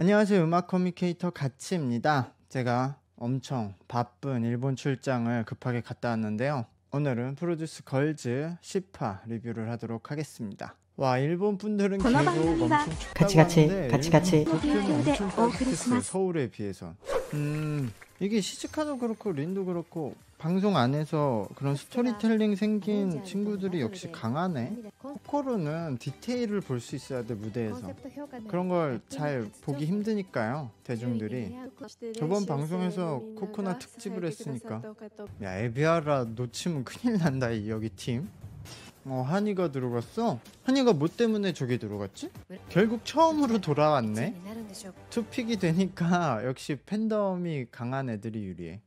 안녕하세요. 음악 커뮤니케이터 가치입니다. 제가 엄청 바쁜 일본 출장을 급하게 갔다 왔는데요. 오늘은 프로듀스 걸즈 10화 리뷰를 하도록 하겠습니다. 와, 일본 분들은 계속 엄청 춥다고 하는데 일본 도쿄는 엄청 따뜻했어요. 서울에 비해서. 이게 시즈카도 그렇고 린도 그렇고 방송 안에서 그런 스토리텔링 생긴 친구들이 역시 강하네. 코코로는 디테일을 볼 수 있어야 돼, 무대에서. 그런 걸 잘 보기 힘드니까요, 대중들이. 저번 방송에서 코코나 특집을 했으니까. 야, 에비아라 놓치면 큰일 난다, 이 여기 팀. 한이가 들어갔어? 한이가 뭐 때문에 저기 들어갔지? 결국 처음으로 돌아왔네? 투픽이 되니까 역시 팬덤이 강한 애들이 유리해.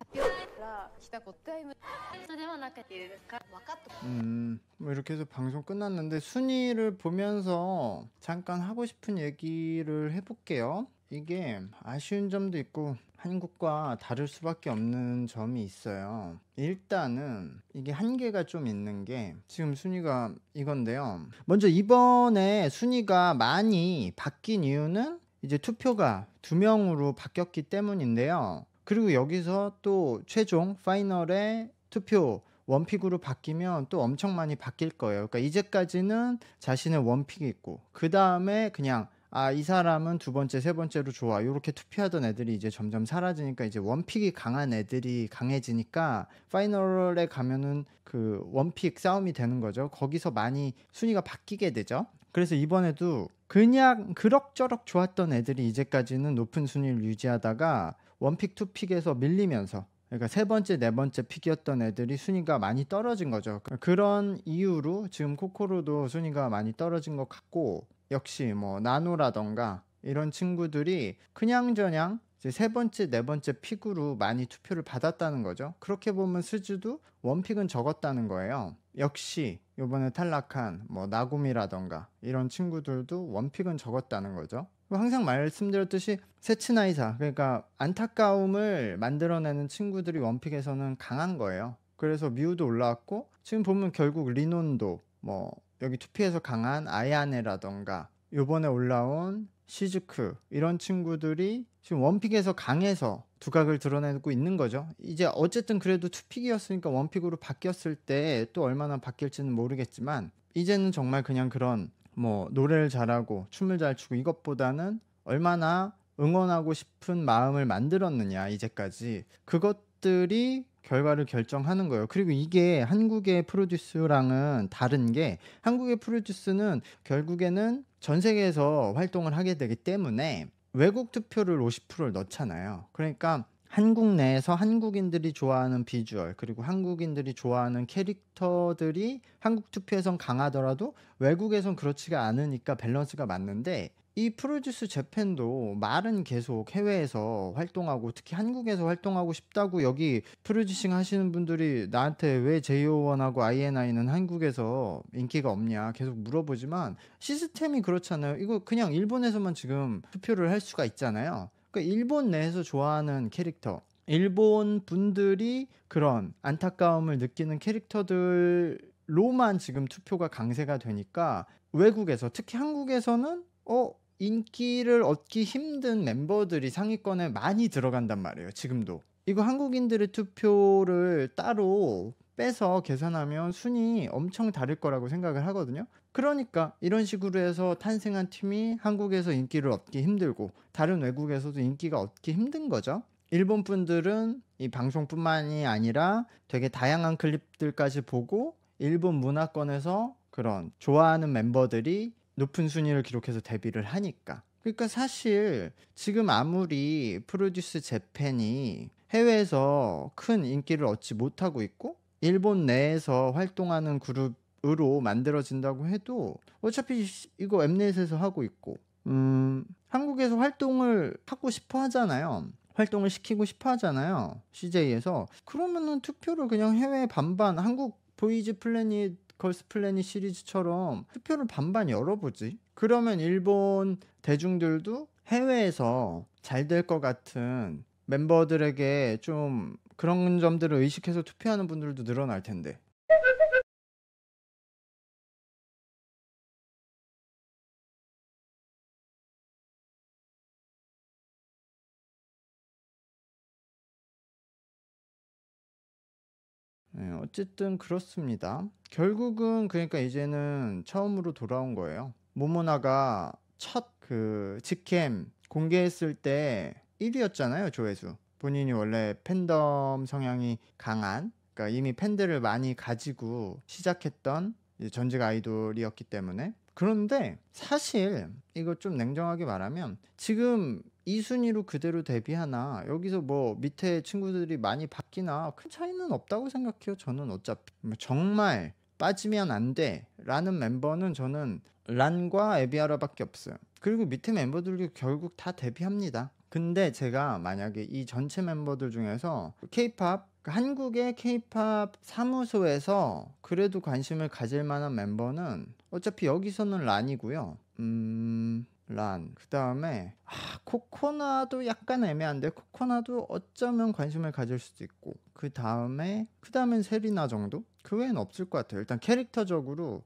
뭐 이렇게 해서 방송 끝났는데 순위를 보면서 잠깐 하고 싶은 얘기를 해볼게요. 이게 아쉬운 점도 있고 한국과 다를 수밖에 없는 점이 있어요. 일단은 이게 한계가 좀 있는 게 지금 순위가 이건데요. 먼저 이번에 순위가 많이 바뀐 이유는 이제 투표가 2명으로 바뀌었기 때문인데요. 그리고 여기서 또 최종 파이널의 투표 원픽으로 바뀌면 또 엄청 많이 바뀔 거예요. 그러니까 이제까지는 자신의 원픽이 있고 그 다음에 그냥 이 사람은 두 번째, 세 번째로 좋아. 이렇게 투표하던 애들이 이제 점점 사라지니까 이제 원픽이 강한 애들이 강해지니까 파이널에 가면은 그 원픽 싸움이 되는 거죠. 거기서 많이 순위가 바뀌게 되죠. 그래서 이번에도 그냥 그럭저럭 좋았던 애들이 이제까지는 높은 순위를 유지하다가 원픽, 투픽에서 밀리면서 그러니까 세 번째, 네 번째 픽이었던 애들이 순위가 많이 떨어진 거죠. 그런 이유로 지금 코코로도 순위가 많이 떨어진 것 같고 역시 뭐 나노라던가 이런 친구들이 그냥저냥 이제 세 번째, 네 번째 픽으로 많이 투표를 받았다는 거죠. 그렇게 보면 스즈도 원픽은 적었다는 거예요. 역시 이번에 탈락한 뭐 나구미라던가 이런 친구들도 원픽은 적었다는 거죠. 항상 말씀드렸듯이 세츠나이사, 그러니까 안타까움을 만들어내는 친구들이 원픽에서는 강한 거예요. 그래서 미우도 올라왔고 지금 보면 결국 리논도 뭐 여기 투피에서 강한 아야네라던가 요번에 올라온 시즈크 이런 친구들이 지금 원픽에서 강해서 두각을 드러내고 있는 거죠. 이제 어쨌든 그래도 투픽이었으니까 원픽으로 바뀌었을 때 또 얼마나 바뀔지는 모르겠지만 이제는 정말 그냥 그런 뭐 노래를 잘하고 춤을 잘 추고 이것보다는 얼마나 응원하고 싶은 마음을 만들었느냐 이제까지 그것들이 결과를 결정하는 거예요. 그리고 이게 한국의 프로듀스랑은 다른 게 한국의 프로듀스는 결국에는 전 세계에서 활동을 하게 되기 때문에 외국 투표를 50%를 넣잖아요. 그러니까 한국 내에서 한국인들이 좋아하는 비주얼 그리고 한국인들이 좋아하는 캐릭터들이 한국 투표에선 강하더라도 외국에선 그렇지가 않으니까 밸런스가 맞는데 이 프로듀스 재팬도 말은 계속 해외에서 활동하고 특히 한국에서 활동하고 싶다고 여기 프로듀싱 하시는 분들이 나한테 왜 JO1하고 INI는 한국에서 인기가 없냐 계속 물어보지만 시스템이 그렇잖아요. 이거 그냥 일본에서만 지금 투표를 할 수가 있잖아요. 그러니까 일본 내에서 좋아하는 캐릭터 일본 분들이 그런 안타까움을 느끼는 캐릭터들로만 지금 투표가 강세가 되니까 외국에서 특히 한국에서는 인기를 얻기 힘든 멤버들이 상위권에 많이 들어간단 말이에요. 지금도 이거 한국인들의 투표를 따로 빼서 계산하면 순위 엄청 다를 거라고 생각을 하거든요. 그러니까 이런 식으로 해서 탄생한 팀이 한국에서 인기를 얻기 힘들고 다른 외국에서도 인기가 얻기 힘든 거죠. 일본 분들은 이 방송뿐만이 아니라 되게 다양한 클립들까지 보고 일본 문화권에서 그런 좋아하는 멤버들이 높은 순위를 기록해서 데뷔를 하니까. 그러니까 사실 지금 아무리 프로듀스 재팬이 해외에서 큰 인기를 얻지 못하고 있고 일본 내에서 활동하는 그룹으로 만들어진다고 해도 어차피 이거 엠넷에서 하고 있고 한국에서 활동을 하고 싶어 하잖아요. 활동을 시키고 싶어 하잖아요. CJ에서. 그러면은 투표를 그냥 해외 반반 한국 보이즈 플래닛 걸스 플래닛 시리즈처럼 투표를 반반 열어보지. 그러면 일본 대중들도 해외에서 잘 될 것 같은 멤버들에게 좀 그런 점들을 의식해서 투표하는 분들도 늘어날 텐데. 어쨌든 그렇습니다. 결국은 그러니까 이제는 처음으로 돌아온 거예요. 모모나가 첫 그 직캠 공개했을 때 1위였잖아요, 조회수. 본인이 원래 팬덤 성향이 강한, 그러니까 이미 팬들을 많이 가지고 시작했던 이제 전직 아이돌이었기 때문에. 그런데 사실 이거 좀 냉정하게 말하면 지금 이 순위로 그대로 데뷔하나 여기서 뭐 밑에 친구들이 많이 바뀌나 큰 차이는 없다고 생각해요. 저는 어차피 뭐 정말 빠지면 안 돼 라는 멤버는 저는 란과 에비아라밖에 없어요. 그리고 밑에 멤버들도 결국 다 데뷔합니다. 근데 제가 만약에 이 전체 멤버들 중에서 케이팝 한국의 케이팝 사무소에서 그래도 관심을 가질 만한 멤버는 어차피 여기서는 란이고요. 란. 그 다음에 코코나도 약간 애매한데 코코나도 어쩌면 관심을 가질 수도 있고 그 다음엔 세리나 정도? 그 외엔 없을 것 같아요. 일단 캐릭터적으로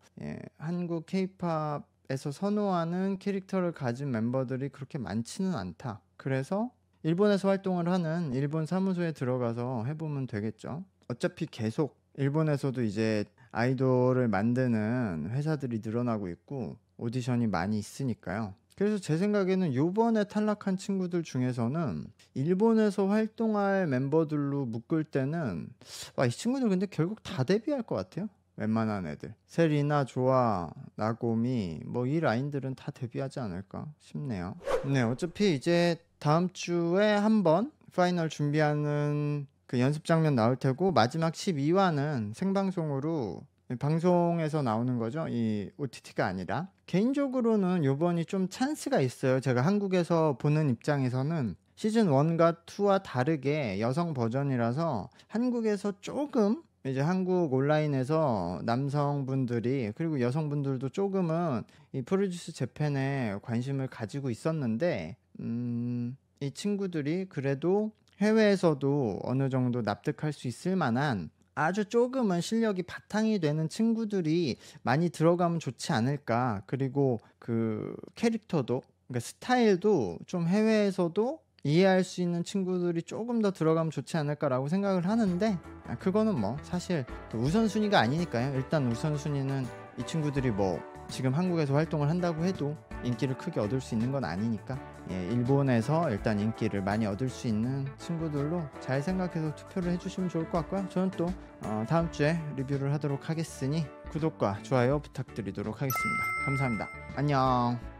한국 케이팝에서 선호하는 캐릭터를 가진 멤버들이 그렇게 많지는 않다. 그래서 일본에서 활동을 하는 일본 사무소에 들어가서 해보면 되겠죠. 어차피 계속 일본에서도 이제 아이돌을 만드는 회사들이 늘어나고 있고 오디션이 많이 있으니까요. 그래서 제 생각에는 요번에 탈락한 친구들 중에서는 일본에서 활동할 멤버들로 묶을 때는 이 친구들 근데 결국 다 데뷔할 것 같아요. 웬만한 애들 세리나 조아 나고미 뭐 이 라인들은 다 데뷔하지 않을까 싶네요. 네, 어차피 이제 다음 주에 한번 파이널 준비하는 그 연습 장면 나올 테고 마지막 12화는 생방송으로 방송에서 나오는 거죠. 이 OTT가 아니라. 개인적으로는 요번이 좀 찬스가 있어요. 제가 한국에서 보는 입장에서는 시즌 1과 2와 다르게 여성 버전이라서 한국에서 조금 이제 한국 온라인에서 남성분들이 그리고 여성분들도 조금은 이 프로듀스 재팬에 관심을 가지고 있었는데 이 친구들이 그래도 해외에서도 어느 정도 납득할 수 있을 만한 아주 조금은 실력이 바탕이 되는 친구들이 많이 들어가면 좋지 않을까. 그리고 그 캐릭터도 그러니까 스타일도 좀 해외에서도 이해할 수 있는 친구들이 조금 더 들어가면 좋지 않을까라고 생각을 하는데 그거는 뭐 사실 우선순위가 아니니까요. 일단 우선순위는 이 친구들이 뭐 지금 한국에서 활동을 한다고 해도 인기를 크게 얻을 수 있는 건 아니니까 일본에서 일단 인기를 많이 얻을 수 있는 친구들로 잘 생각해서 투표를 해주시면 좋을 것 같고요. 저는 또 다음 주에 리뷰를 하도록 하겠으니 구독과 좋아요 부탁드리도록 하겠습니다. 감사합니다. 안녕.